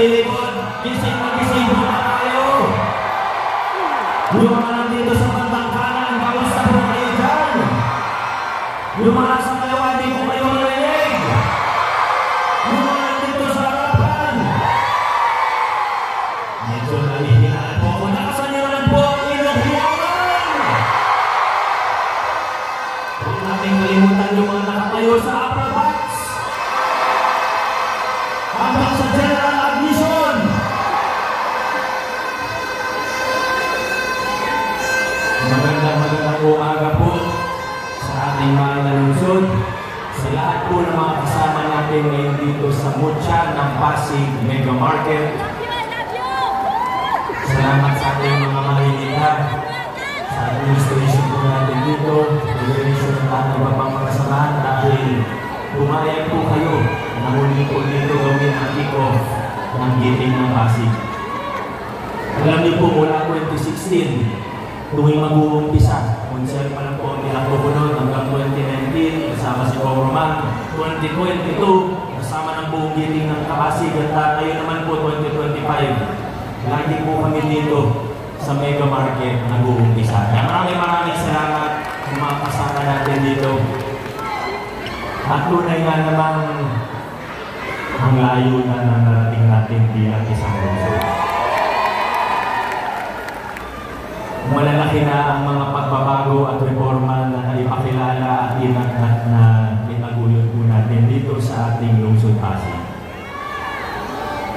lilikod, gising na gising po na tayo. Yung mga nandito sa bandang kanan, kamusta po kayo dyan? Yung mga nasa kalawa, hindi po kayo marinig. Yung mga nandito sa harapan, medyo nalihinaan po ako. Nakasan nyo naman po ang ilog hiyawan. Huwag natin kalimutan yung mga nakatayo sa upper box. Hanggang sa general admission. Magandang umaga po sa ating mga nalusod, sa lahat po ng mga kasama natin ngayon dito sa Mucha ng Pasig Mega Market. Salamat sa ating mga mahinita, sa administration po natin dito, administration ng ating iba pang kasamahan dahil bumayag po kayo na muli po dito gawin ang kick-off ng Giting ng Pasig. Alam niyo po mula 2016, tuwing mag-uumpisa, konsel pa lang po ang nilako ko noon hanggang 2019, kasama si Roman, 2022, kasama ng buong Giting ng Pasig at ngayon naman po 2025. Lagi po kami dito sa Mega Market nag-uumpisa. Maraming salamat sa mga kasama natin dito. At tunay nga namang ang layo na narating natin bilang isang lungsod. Malalaki na ang mga pagbabago at reforma na naipakilala at inagnat na itaguyod po natin dito sa ating lungsod Pasig.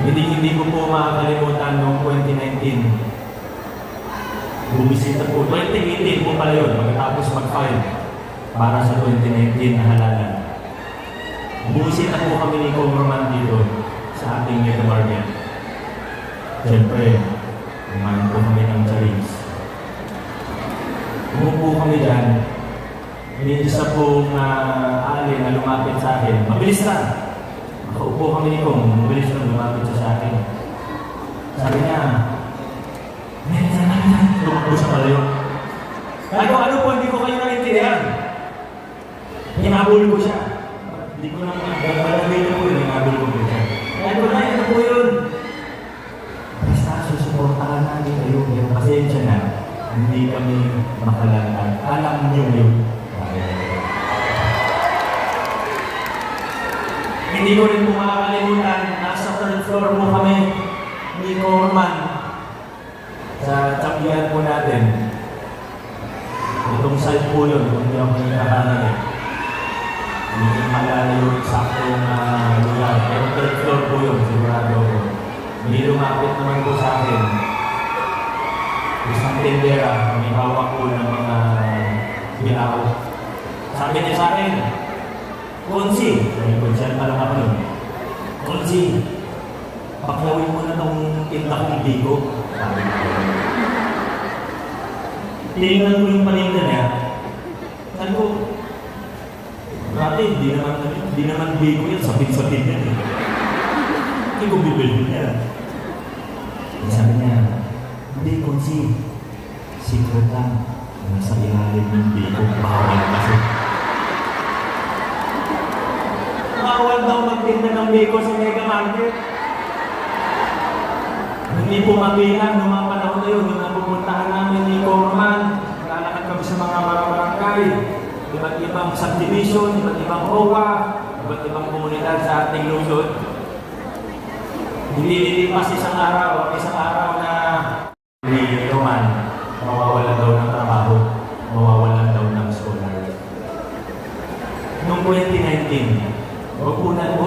Hindi ko po makakalimutan noong 2019. Bumisita po, 2018 po pala yun, pagkatapos mag-file para sa 2019 na halalan. Bumisita po kami ni Congressman dito sa ating Mega Market. Siyempre, kumain po kami ng challenge. Umupo kami dyan, may isa pong alin na lumapit sa akin. Mabilis lang! Makaupo kami ni Kong, mabilis lang lumapit siya sa akin. Sabi niya, tumakbo siya pala yun. Kaya kung ano po, hindi ko kayo naintindihan. Hinabol ko siya. Hindi ko naman, balagay ko yun, hinabol ko siya. Kaya ko na, ano po yun? Basta susuportahan natin kayo, yung pasensya na. Hindi kami makalangan. Alam niyo yun. Hindi ko rin po makakalimutan. Nasa third floor mo kami ni Corman sa tsapihan po natin. Itong side po yun, kung hindi ako nagkakanan eh. Hindi ko malala yung saktong lugar. Pero third floor po yun, sigurado ko. Hindi lumapit naman po sa akin. Isang tindera, may hawak ko ng mga bilaw. Sabi niya sa akin, Konsi, may konsyal pa lang ako nun. Konsi, paklawin mo na itong tinta kong bigo. Sabi niya. Tinignan ko yung paninda niya. Sabi ko, dati, di naman bigo yan, sapit-sapit yan. Hindi ko bibili niya. Sabi niya, hindi kung secret lang. Nasa ilalim ng bigo, bawal kasi. Bawal daw magtinda ng bigo sa Mega Market. Hindi po mabilang noong mga panahon na yun, nung napupuntahan namin ni Corman, lalakad kami sa mga barangay, iba't ibang subdivision, iba't ibang OWA, iba't ibang komunidad sa ating lungsod. Hindi pas isang araw na ni Roman, mawawalan daw ng trabaho, mawawalan daw ng scholar. Noong 2019, huwag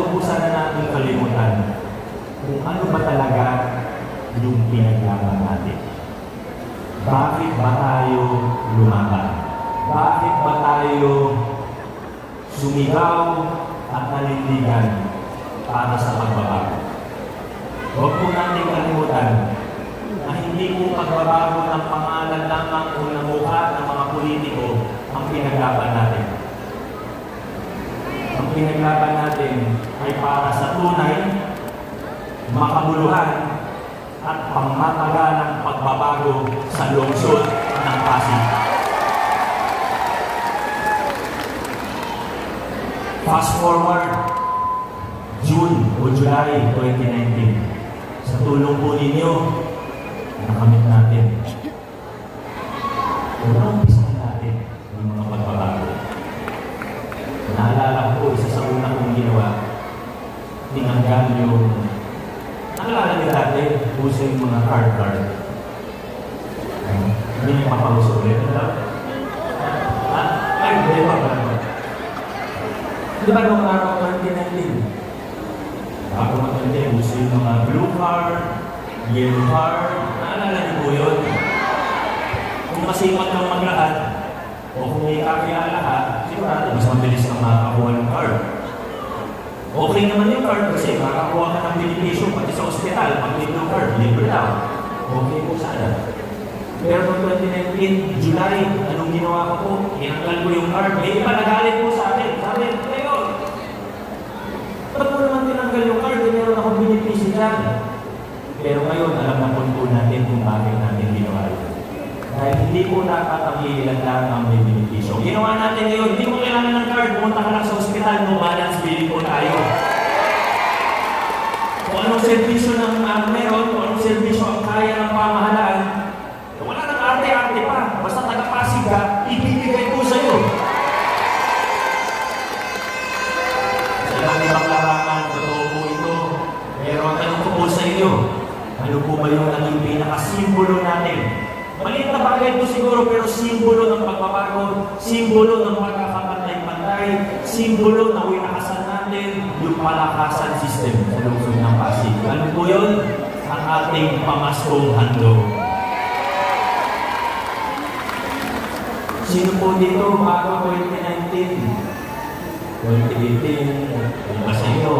po sana natin kalimutan kung ano ba talaga yung pinaglaban natin. Bakit ba tayo lumaban? Bakit ba tayo sumigaw at nanindigan para sa pagbabago? Huwag po natin kalimutan na hindi po pagbabago ng pangalan lamang o ng mukha ng mga politiko ang pinaglaban natin. Ang pinaglaban natin ay para sa tunay, makabuluhan, at pangmatagalang pagbabago sa lungsod ng Pasig. Fast forward, June o July 2019. ninyo, nakamit natin. Umpisahan natin yung mga pagbabago. Naalala ko, isa sa una kong ginawa, tinanggal yung, naalala niyo dati, uso yung mga card. Hindi niyo mapauso ulit. Ay, hindi pa ba? Di ba nung araw 2019? Bago mag-20, uso yung mga blue card, yellow card, naalala niyo po yun? Kung masipag kang maglakad, o kung may kakilala ka, sigurado, mas mabilis kang makakakuha ng card. Okay naman yung card kasi makakakuha ka ng benepisyo pati sa ospital, pag may blue card, libre lang. Okay po sana. Pero noong 2019, July, anong ginawa ko po? Tinanggal ko yung card. May iba nagalit po sa akin. Sabi, ngayon, ba't mo naman tinanggal yung card? Meron akong benepisyo dyan. Pero ngayon, alam na po natin kung bakit natin ginawa yun. Dahil hindi po dapat ang ilan lang ang may benepisyo. Ginawa natin ngayon, hindi mo kailangan ng card, pumunta ka lang sa ospital, no balance billing po tayo. Kung anong servisyo ng meron, kung anong servisyo ang kaya ng pamahalaan, wala nang arte-arte pa. Basta tagapasig ka, ibibigay po sa'yo. Sa ibang ibang larangan, totoo po ito. Pero ang tanong ko po sa inyo, ano po ba yung naging pinakasimbolo natin? Maliit na bagay po siguro, pero simbolo ng pagbabago, simbolo ng pagkakapantay-pantay, simbolo na winakasan natin yung palakasan system sa lungsod ng Pasig. Ano po yun? Ang ating pamaskong handog. Sino po dito bago 2019? 2018, iba sa inyo,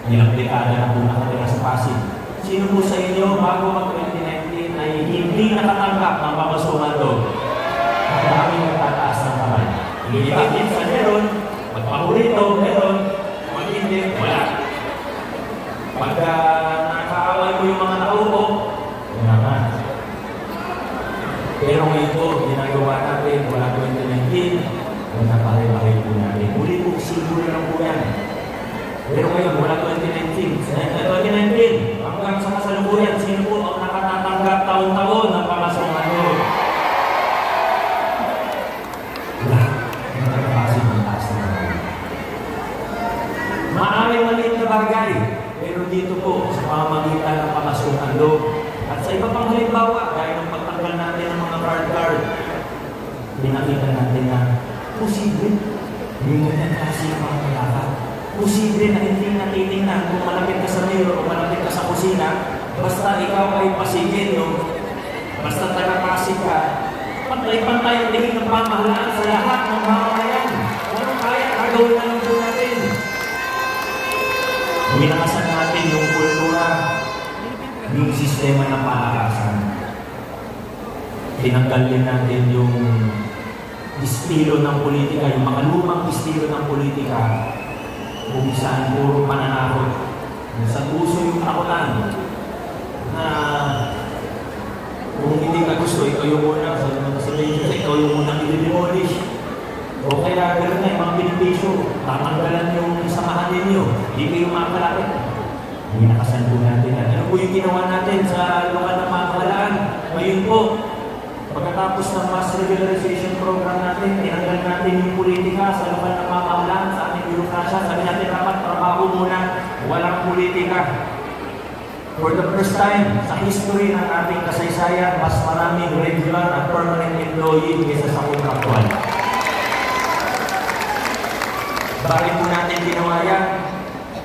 ilang dekada na po nakatira sa Pasig. Sino po sa inyo bago mag-2019 ay hindi nakatanggap ng pamasukan doon? Ang dami nagtataas ng kamay. Ibigin sa meron, magpapurito, meron, mag-hindi, wala. Pagka nakaaway mo yung mga naupo, yun naman. Pero ngayon po, ginagawa natin, wala 2019, napare-pare po natin. Muli po, siguro lang po yan. Pero ngayon, wala 2019. 2019, hanggang sa kasalukuyan, sino po ang nakatatanggap taon-taon ng pamasungan doon? Wala. Hindi nakapasig ng taas na natin. Maraming maliit na bagay. Pero dito po, sa pamamagitan ng pamasungan doon, at sa iba pang halimbawa, gaya ng pagtanggal natin ng mga card, pinakita natin na posible. Hindi mo yan kasi yung mga malakad. Posible na hindi natitingnan kung malapit ka sa mayor o malapit ka sa kusina, basta ikaw ay pasigin, no? Basta taga-pasig ka, pantay-pantay ang tingin ng pamahalaan sa lahat ng mamamayan. Walang kaya, gagawin na lang po natin. Winakasan natin yung kultura, yung sistema ng palakasan. Tinanggal din natin yung estilo ng politika, yung makalumang estilo ng politika, kung saan puro pananakot. Sa puso yung takutan na kung hindi ka gusto, ikaw yung muna sa religion, ikaw yung muna i-demolish. O kaya gano'n na yung mga benepisyo, tatanggalan yung samahan ninyo, hindi kayo makakalapit. Winakasan po natin yan. Ano po yung ginawa natin sa lokal ng pamahalaan? Ngayon po, pagkatapos ng mass regularization program natin, tinanggal natin yung politika sa lokal ng pamahalaan, sa ating birokrasya. Sabi natin, dapat trabaho muna, walang politika. For the first time sa history ng ating kasaysayan, mas maraming regular at permanent employee kaysa sa contractual. Bakit po natin ginawa yan?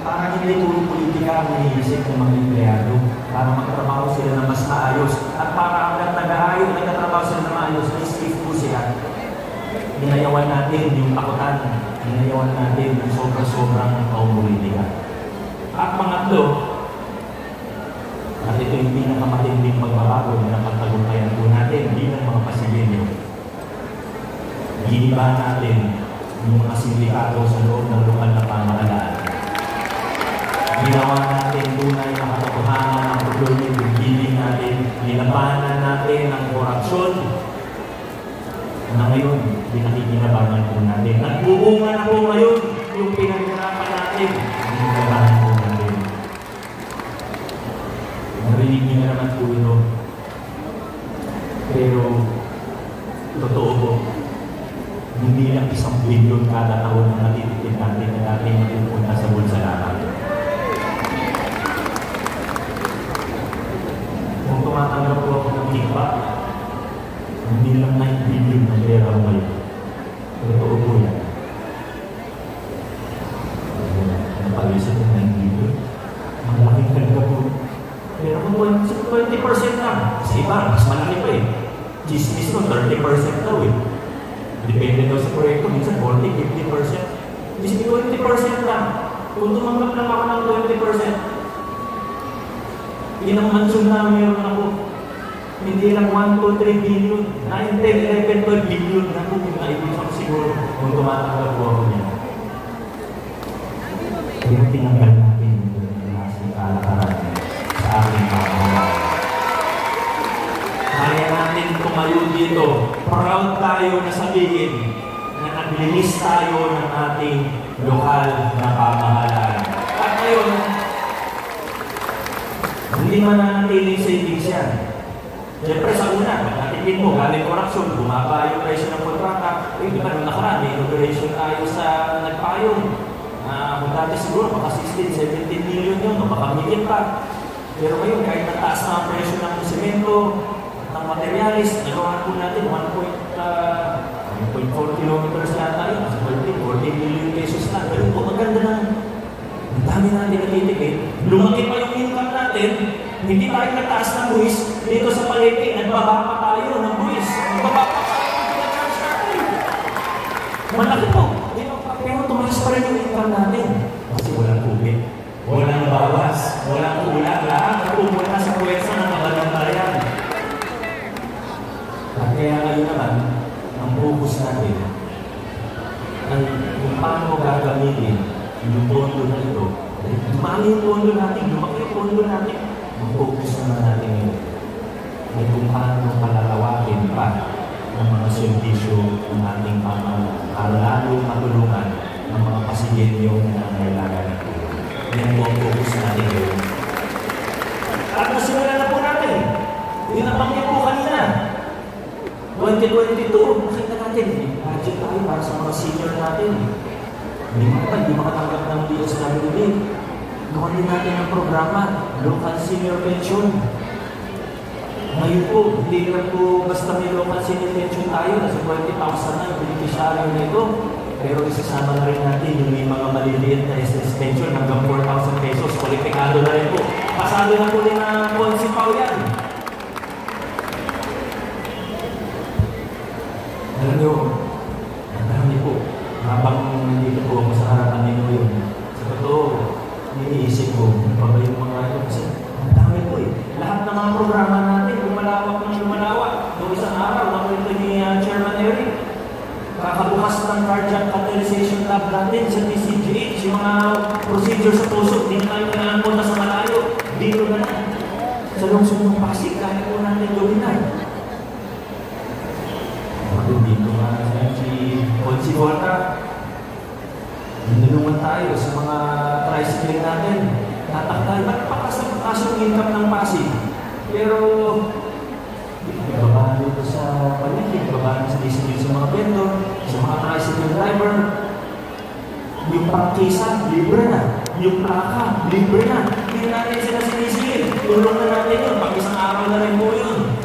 Para hindi puro politika ang iniisip ng mga empleyado, para magtrabaho sila na mas maayos, at para hanggang nag-aayos, nagtatrabaho sila na maayos, may safe po sila. Hinayawan natin yung takutan, hinayawan natin yung sobrang politika. At pangatlo, at ito yung pinakamatinding pagbabago na napagtagumpayan po natin bilang mga Pasigilyo. Giniba natin yung mga sindikato sa loob ng lokal na pamahalaan. Ginawa natin tunay na katotohanan ng procurement billing natin, nilabanan natin ang korupsyon na ngayon, pinakikinabangan po natin. Nagbubunga na po ngayon yung pinaghirapan natin, nilabanan po natin. Narinig niyo na naman po ito. Pero, totoo po, hindi lang 1 bilyon kada taon na natitipid natin na natin mapupunta sa bulsa natin. Kung tumatanggap po ako ng kickback, hindi lang 9 billion na pera ko ngayon. Totoo po yan. Napag-isip ng 9 billion. Ang laking ganda po. Pero kung 20% lang, sa iba, mas malaki pa eh. Chismis no, 30% daw eh. Depende daw sa proyekto, minsan 40, 50%. Just 20% lang. Kung tumanggap lang ako ng 20%, pinamansyon na meron ako. Hindi lang 1, 2, 3 billion. 9, 10, 11, 12 billion na kung naibig ako siguro kung tumatanggap po ako niya. Kaya tinanggal natin yung lasing kalakaran sa aking pangalawa. Kaya natin tumayo dito. Proud tayo na sabihin na naglinis tayo ng ating lokal na pamahalaan. At ngayon, hindi man nanatiling savings yan. Siyempre sa una, natipid mo, galing korupsyon, bumaba yung presyo ng kontrata. Di ba nung nakaraan, may inauguration tayo sa nagpayong. Kung dati siguro, baka 16, 17 million yun, o baka million pa. Pero ngayon, kahit nataas na ang presyo ng semento, ng materialis, nagawa po natin 1.4 kilometers yata yun, 40 million pesos na. Pero po, maganda ng ang dami natin natitipid. Lumaki pa yung income natin, hindi tayo nataas ng buwis. Dito sa palengke, nagbaba pa tayo ng buwis. Nagbaba pa tayo ng pinag-charge natin. Malaki po. Pero tumaas pa rin yung income natin. Kasi walang tubig, walang bawas, walang ulan. Lahat pupunta sa puwersa ng kabalantayan. At kaya ngayon naman, ang focus natin, kung paano gagamitin yung pondo na ito, dumami yung pondo natin, lumaki yung pondo natin, mag-focus naman natin yun. At kung paano palalawakin pa ng mga servisyo ng ating pamahalaan, lalo matulungan ng mga pasigilyo na nangailangan ng tulong. Yan po ang focus natin yun. At nasimulan na po natin. Yung napanggit po kanina, 2022, nakita natin, budget tayo para sa mga senior natin. Hindi makatanggap ng DSWD. Gawa din natin ang programa, Local Senior Pension. Ngayon po, hindi lang po basta may Local Senior Pension tayo, nasa 20,000 na yung beneficiaryo nito. Pero isasama na rin natin yung may mga maliliit na SS pension hanggang 4,000 pesos. Kwalipikado na rin po. Pasado na po rin na Ponsipaw yan. Alam nyo, ang dami po. Habang nandito po ako sa harapan ninyo yun, sa totoo, iniisip ko, pa ba yung mga ito? Kasi ang dami po eh. Lahat ng mga programa natin, lumalawak ng lumalawak. Noong isang araw, nakwento ni Chairman Eric, kakabukas ng cardiac catheterization lab natin sa PCGH, yung mga procedure sa puso, hindi na tayo kailangan punta sa malayo, dito na lang. Sa lungsod ng Pasig, kaya po natin gawin na. Dito nga si Ponsi Volta, nilungan tayo sa mga tricycle natin. Tataktal, ba't pakas yung income ng Pasig? Pero, babaan dito sa paligid, babaan sa district sa mga vendor, sa mga tricycle driver. Yung prangkisa, libre na. Yung plaka, libre na. Hindi natin sila sinisingil. Tulong na natin yun, pag isang araw na rin po yun.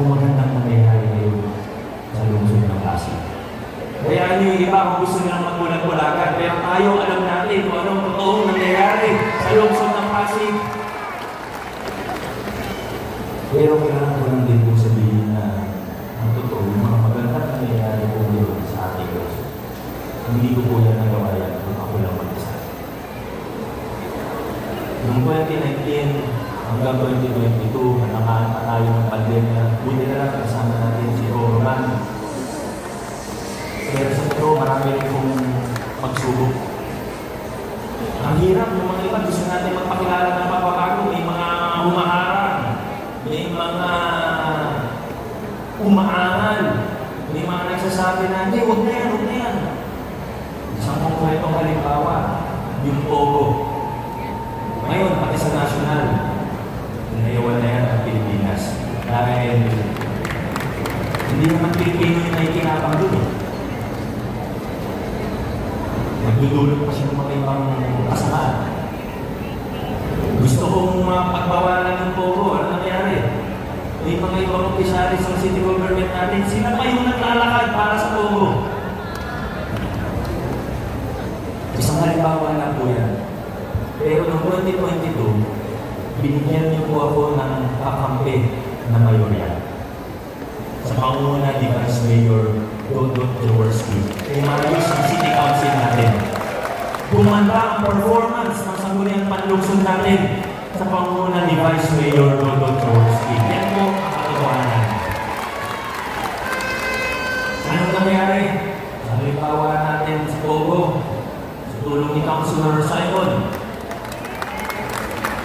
Magandang mangyayari ngayon sa lungsod ng Pasig. Kaya yung iba kung gusto nilang magbulag-bulagan, pero tayo alam natin kung anong totoong nangyayari sa lungsod ng Pasig. Pero kailangan ko lang din po sabihin na ang totoo, yung mga magandang nangyayari po ngayon sa ating lungsod. Hindi ko po yan nagawa yan kung ako lang mag-isa. Noong 2019, hanggang 2022, hanamaan pa tayo ng pandemya. Buti na lang kasama natin si Roman. Pero sa ito, marami rin kong pagsubok. Ang hirap ng mga iba, gusto natin magpakilala ng pagbabago. May mga humaharang, may mga umaangal, may mga nagsasabi na, hindi, huwag na yan, huwag na yan. Isang konkretong halimbawa, yung Pilipino yung naikinapang doon eh. Nagdudulot pa siya ng mga ibang kasamaan. Gusto kong pagbawalan ng pogo. Ano nangyari? May mga ibang opisyalis ng city government natin, sila pa yung naglalakad para sa pogo. Isang halimbawa na po yan. Pero noong 2022, binigyan niyo po ako ng kakampi na mayorya. Sa pangunguna ni Vice Mayor Dodot Jaworski. Kaya maayos ang City Council natin. Gumanda ang performance ng sangguniang panlungsod natin sa pangunguna ni Vice Mayor Dodot Jaworski. Yan po ang katotohanan. Anong nangyari? Halimbawa natin sa Pogo, sa tulong ni Councilor Simon,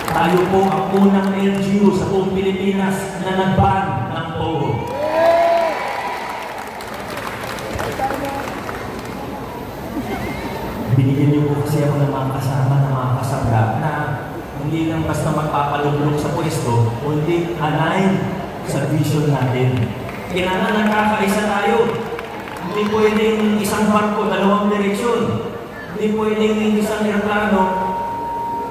tayo po ang unang LGU sa buong Pilipinas na nag-ban ng Pogo. Binigyan niyo po kasi ako ng mga kasama, ng mga kasabla na hindi lang basta magpapalulong sa pwesto, kundi align sa vision natin. Kailangan nagkakaisa tayo. Hindi pwedeng isang barko, dalawang direksyon. Hindi pwedeng isang aeroplano,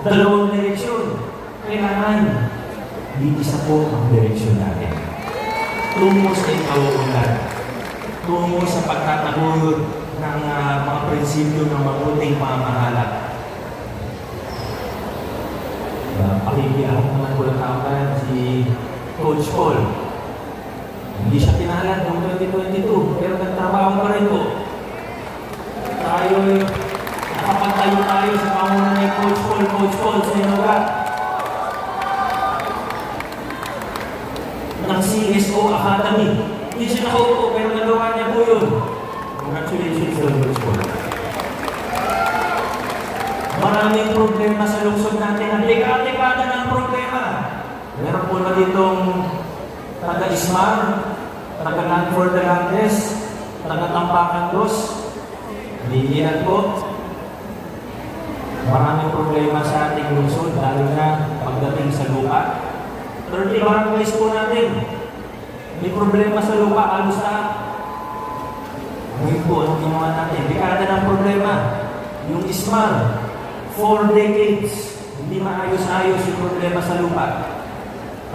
dalawang direksyon. Kailangan, hindi isa po ang direksyon natin. Tungo sa ikauunlad. Tungo sa pagtataguyod ng mga prinsipyo ng mabuting pamamahala. Pakikiahok naman ko lang kawalan si Coach Paul. Hindi siya pinalad noong 2022, pero nagtrabaho pa rin po. Tayo, nakapagtayo tayo sa panguna ni Coach Paul sa Inoga. Ng CSO Academy. Hindi siya nakaupo, pero nagawa niya po yun. Congratulations to Coach Paul. Maraming problema sa lungsod natin. Ang dekada ng problema. Meron po na ditong taga-Ismar, taga-Lanford de Landes, taga-Tampakan Dos. Lihinan po. Maraming problema sa ating lungsod, lalo na pagdating sa lupa. 30 barangays po natin. May problema sa lupa, halos lahat. Ngayon po, anong ginawa natin? Dekada ng problema. Yung Ismar, 4 decades, hindi maayos-ayos yung problema sa lupa.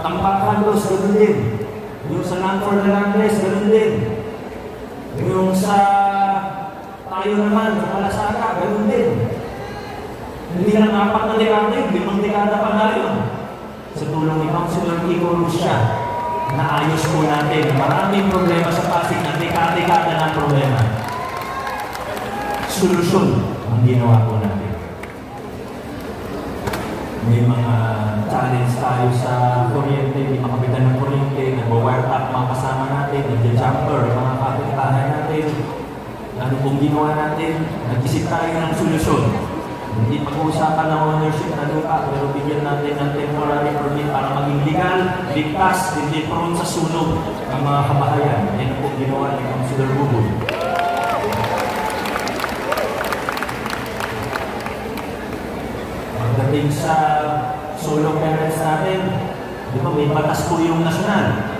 Tampakan Dos, ganoon din. Yung sa Lanford de Landes, ganoon din. Yung sa tayo naman, sa Malasaka, ganoon din. Hindi lang 4 na dekada, 5 dekada pa na yun. Sa tulong ni Councilor Kiko Lucia, naayos po natin. Maraming problema sa Pasig na dekada ng problema. Solusyon ang ginawa po natin. May mga challenge tayo sa kuryente, hindi makapitan ng kuryente, nag-wire up mga kasama natin, nag-jumper, mga kapitbahay natin. Ano pong ginawa natin? Nag-isip tayo ng solusyon. Hindi pag-uusapan ng ownership na lupa, pero bigyan natin ng temporary permit para maging legal, ligtas, hindi prone sa sunog ang mga kabahayan. Yan po ginawa ni Councilor Buboy. Pagdating sa solo parents natin, di ba may batas po yung nasyonal.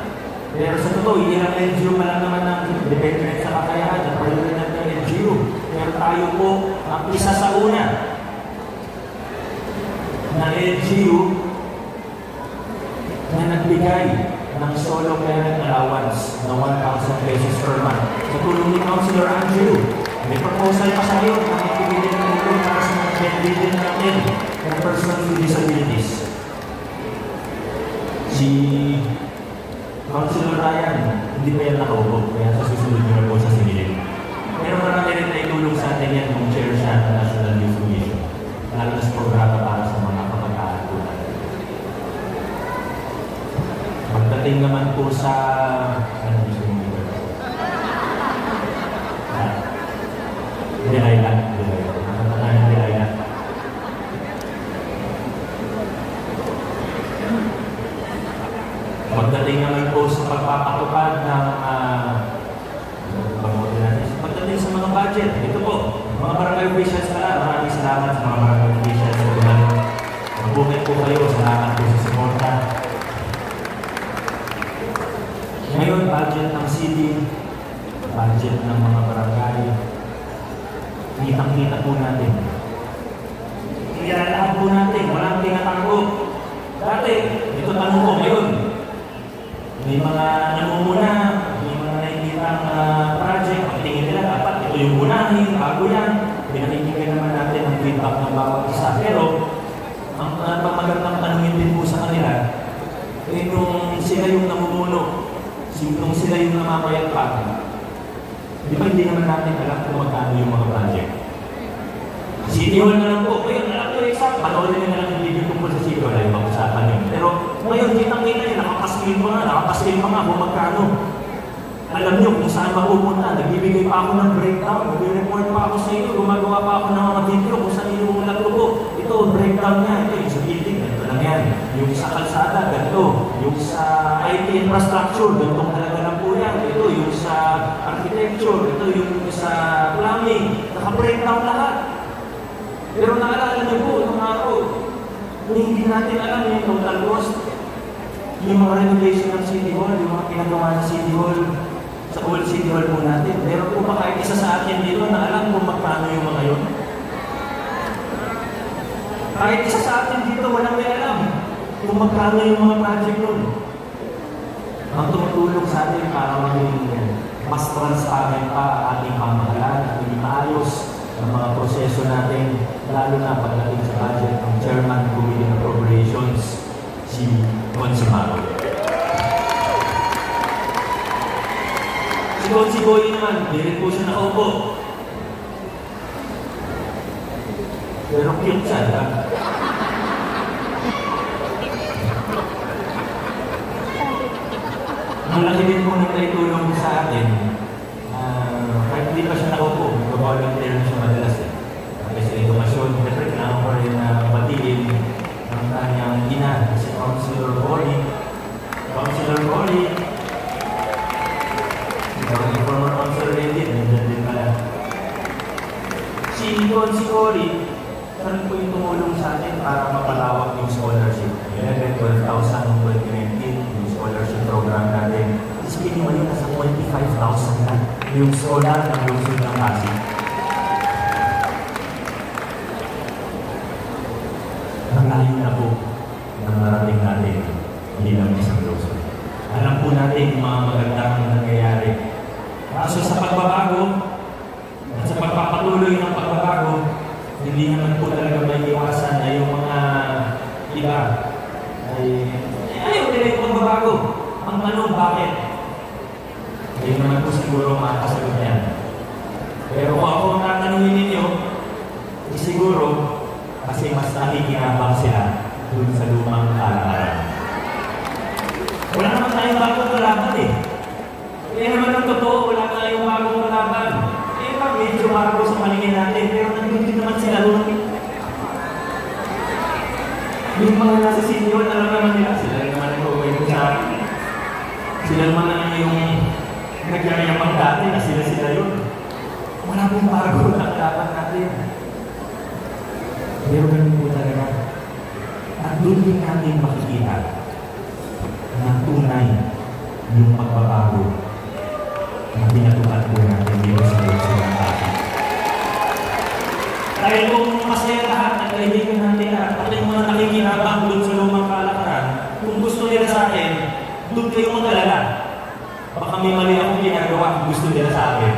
Pero sa totoo, ilang LGU man lang naman ng independent sa kakayahan at parliament ng LGU. Pero tayo po ang isa sa una na LGU na nagbigay ng solo parent allowance na 1,000 pesos per month. Sa tulong ni Councilor Andrew, may proposal pa sa iyo na magbibigay ng tulong para sa mga bedridden natin ng persons with disabilities. Si Councilor Ryan, hindi pa yan nakaupo, kaya sa susunod nyo na po sa sinilin. Pero marami rin na itulong sa atin yan kung chair siya ng National Youth Commission. Lalo na sa programa para sa mga kapag-aaral po natin. Pagdating naman po sa... Ano gusto mong ito? Dilaylan. Dilaylan. Pagdating naman po sa pagpapatupad ng pagdating sa mga budget, ito po, mga barangay officials pala, maraming salamat sa mga barangay officials sa lugar. Magbukit po kayo, salamat po sa suporta. Ngayon, budget ng city, budget ng mga barangay. Kitang-kita po natin. Lahat po natin, walang tinatago. Dati, ito tanong ko ngayon, may mga namumuna, may mga nakikitang project, ang tingin nila dapat ito yung unahin, bago yan. Pinakikinggan naman natin ang feedback ng bawat isa. Pero, ang magandang tanongin din po sa kanila, nung sila yung namumuno, nung sila yung namamayagpag, di ba hindi naman natin alam kung magkano yung mga project? City Hall na lang po. Ngayon, alam ko exact. Panoorin nyo na lang yung video tungkol sa City Hall. Ay, mag-usapan yun. Pero ngayon, kitang-kita nyo, nakapaskin pa nga kung magkano. Alam nyo kung saan mapupunta. Nagbibigay pa ako ng breakdown. Nag-report pa ako sa inyo. Gumagawa pa ako ng mga video kung saan inuulat ko po. Ito, breakdown niya. Ito, yung sa building, ganito lang yan. Yung sa kalsada, ganito. Yung sa IT infrastructure, ganitong talaga lang po yan. Ito, yung sa architecture. Ito, yung sa plumbing. Naka-breakdown lahat. Pero naalala niyo po, nung araw, hindi natin alam yung total cost, yung mga renovation ng City Hall, yung mga pinagawa ng City Hall, sa old City Hall po natin. Meron po ba kahit isa sa atin dito na alam kung magkano yung mga yun? Kahit isa sa atin dito, walang may alam kung magkano yung mga project nun. Ang tumutulong sa atin para maging mas transparent pa ang ating pamahalaan at maging maayos ang mga proseso natin, lalo na pagdating sa budget ng Chairman ng Committee on Appropriations, si Consimaro. Si Consiboy naman, di rin po siya nakaupo. Pero cute siya, ha? Malaki din po nagtaitulong sa atin. Kahit hindi pa siya nakaupo, mag-volunteer na siya madalas eh. Kasi sa edukasyon, siyempre kailangan ko rin batiin ang kanyang ina, si Councilor Cory. Councilor Cory, yung former Councilor Edith, nandiyan din pala. Si Cory, saan po yung tumulong sa atin para mapalawak yung scholarship? 11,000, 12,000 noong 2019, yung scholarship program natin. Tapos pinimali na sa 25,000 na yung scholar ng lungsod ng Pasig. Nanglayo na po ng narating natin bilang isang lungsod. Alam po natin yung mga magandang nangyayari. Kaso sa pagbabago at sa pagpapatuloy ng pagbabago, hindi naman po talaga may iwasan na yung mga iba ay ayaw nila yung pagbabago. Ang tanong, bakit? Hindi naman po siguro makakasagot yan. Pero kung ako ang tatanungin ninyo, siguro kasi mas nakikinabang sila dun sa lumang kalakaran. Wala naman tayong bagong kalaban eh. Kaya naman ang totoo, wala tayong bagong kalaban. Eh, medyo bago sa paningin natin, pero nandun din naman sila doon. Yung mga nasa senior, alam naman nila, sila rin naman nag-uwento sa akin. Sila naman na yung nagyayapang dati na sila yun. Wala pong bago na kalaban natin. Pero ganun po talaga. At doon din natin makikita na tunay yung pagbabago na pinatupad po natin dito sa lungsod ng Pasig. Dahil kung masaya lahat at kaibigan natin lahat at yung mga nakikinabang doon sa lumang kalakaran, kung gusto nila sa akin, doon kayo mag-alala. Baka may mali akong ginagawa kung gusto nila sa akin.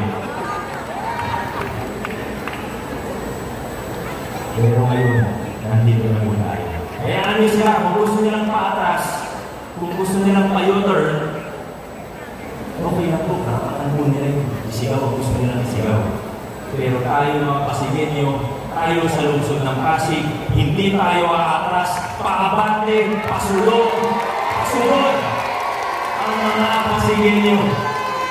Pero ngayon, nandito na po tayo. Kaya ano sila, kung gusto nilang paatras, kung gusto nilang pa-U-turn, okay na po, karapatan po nila yun. Isigaw kung gusto nilang isigaw. Pero tayo mga Pasigenyo, tayo sa lungsod ng Pasig, hindi tayo aatras, paabante, pasulong, pasulong. Ang mga Pasigenyo,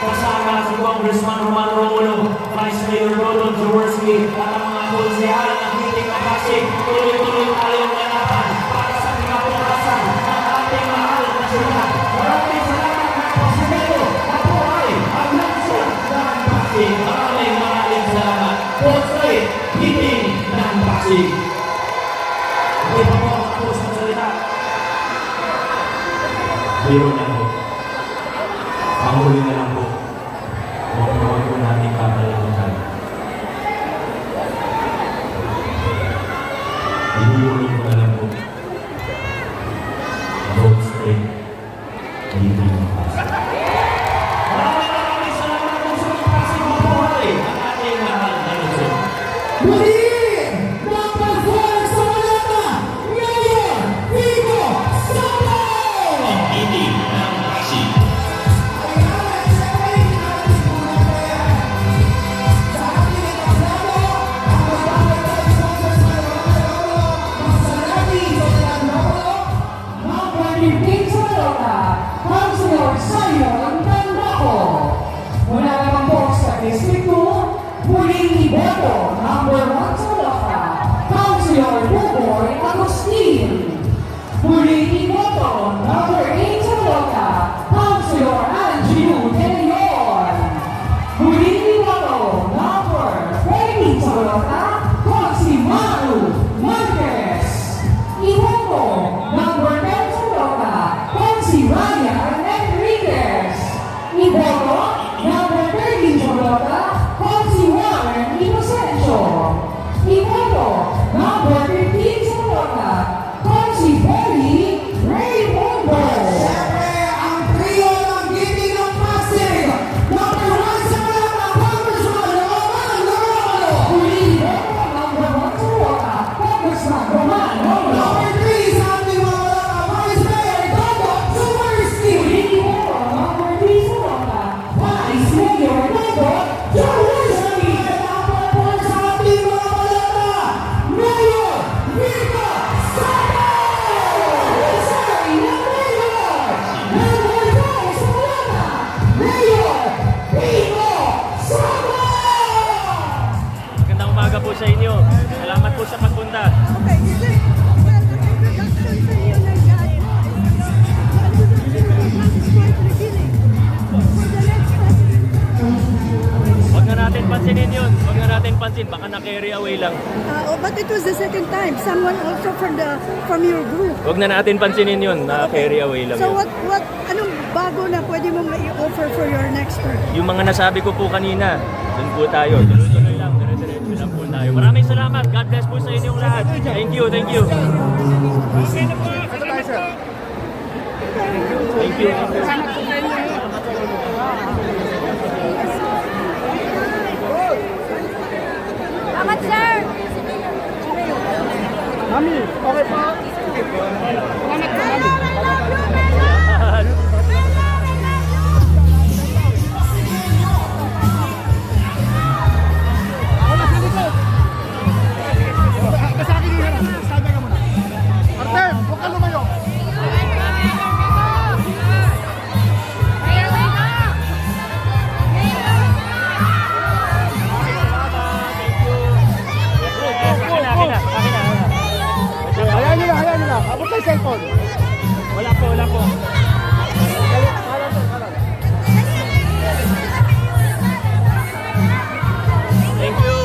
kasama si Congressman Roman Romulo, Vice Mayor Rodon Jaworski, at ang mga konsehal ng Hitik na Pasig, tuloy-tuloy tayong lalaban para sa pinapunasan ng ating mahal na syudad. Maraming salamat mga Pasigenyo, mabuhay ang lungsod ng Pasig. Maraming salamat. Portrait, Hitik ng Pasig. Hindi pa po tapos ng salita. Biro na po. Panghuli na lang po. Inuulit ko na lang po. Vote straight. Hindi mo pasa. Maraming salamat po sa pagpasig mo buhay ang ating mahal na Luzon. Muli! Magpagbuhay sa Malata! Ngayon, Vico Sala! Hindi ng Pasig. Councilor Simon Tandaco. Mula naman po sa District 2, muling iboto, number 1 sa Loka, Councilor Buboy Agustin. Muling iboto, number 8 sa Loka, Councilor Angie De Leon. Muling iboto, number 20 sa Loka, Councilor Maru Marquez. Iboto, number 10 sa Loka, Councilor Ryan Enriquez. Iboto, number 13 sa Loka, Councilor Warren Inocencio. Iboto, number 15 sa Loka, Councilor Polly Raymundo. Siyempre, ang trio ng Giti ng Pasig. Number 1 sa Loka, Congressman Roman Loro. Uli iboto, number 1 sa Loka, Congressman Roman Loro. Number 3 sa ating mga Loka, Vice Mayor Dodo Sumerski. Uli iboto, number 3 sa Loka, Vice Mayor Dodo Sumerski. Number 4 sa ating mga Loka, Mayor Vico Sala. Sorry, na Mayor. Number 5 sa Loka, Mayor Vico Sala. Magandang umaga po sa inyo. Salamat po sa pagpunta. Okay, is it? Well, the introduction sa iyo na yan. For the next president. Huwag na natin pansinin yun. Huwag na natin pansin. Baka na-carry away lang. But it was the second time. Someone also from your group. Huwag na natin pansinin yun. Na-carry away lang So yun. anong bago na pwede mong i-offer for your next term? Yung mga nasabi ko po kanina, dun po tayo. Tuloy-tuloy lang. Dire-diretso lang po tayo. Maraming salamat. God bless po sa inyong lahat. Thank you. Thank you. Thank you. Amat, sir! Mami, okay pa? Artem, huwag ka lumayo. Akin na. Hayaan nila. Abot tayo cellphone. Wala po. Thank you.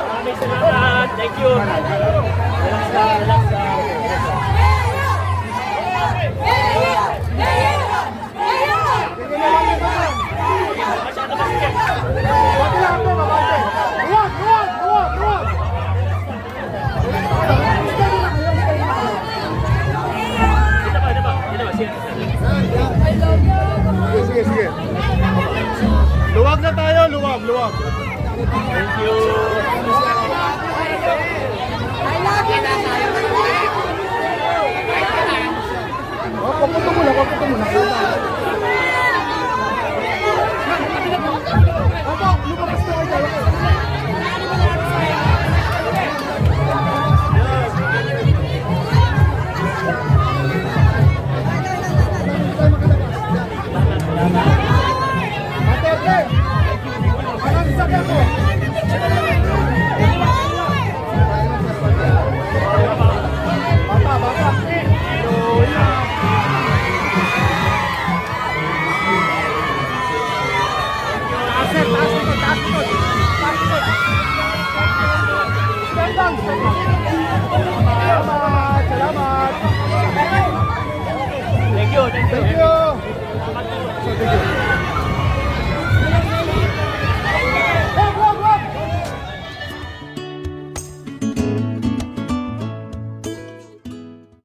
Maraming salamat. Thank you. Relax lang, relax lang. Masyado masikip. Dito ba, dito ba? Dito ba? Sige. Sige, sige. Luwag na tayo, luwag, luwag. Thank you. Papunta muna, papunta muna. Opo, lumabas na kayo. Ate, ate. Anong sabi mo? Bata, bata. Taas, taas, taas, taas, taas, taas. Stand down, stand down.